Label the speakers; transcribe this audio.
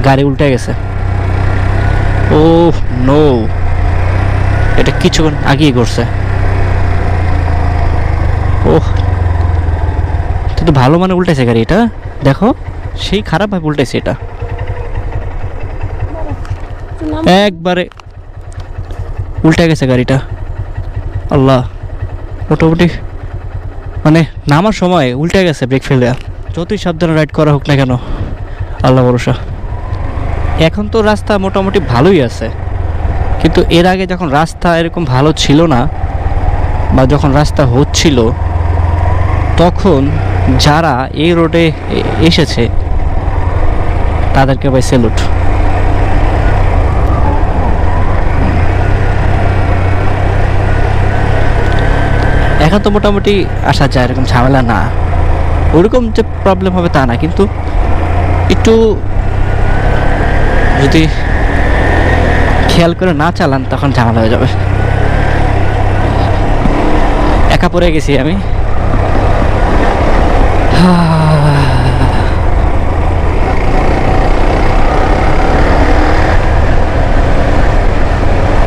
Speaker 1: গাড়ি উল্টে গেছে। ও নো, এটা কিছুক্ষণ আগেই করছে। ওহ, তো ভালো মানে উল্টেছে গাড়ি এটা, দেখো সেই খারাপভাবে উল্টেছে এটা, একবারে উল্টে গেছে গাড়িটা। আল্লাহ, মোটামুটি মানে নামার সময় উল্টে গেছে ব্রেক ফেলে। যতই সাবধানে রাইড করা হোক না কেন, আল্লাহ ভরসা। এখন তো রাস্তা মোটামুটি ভালোই আছে, কিন্তু এর আগে যখন রাস্তা এরকম ভালো ছিল না, বা যখন রাস্তা হচ্ছিল, তখন যারা এই রোডে এসেছে তাদেরকে ভাই স্যালুট। এখন তো মোটামুটি আসা যায়, এরকম ঝামেলা না। ওরকম যে প্রবলেম হবে তা না, কিন্তু একটু যদি খেয়াল করে না চালান তখন ঝামেলা হয়ে যাবে। একা পড়ে গেছি আমি।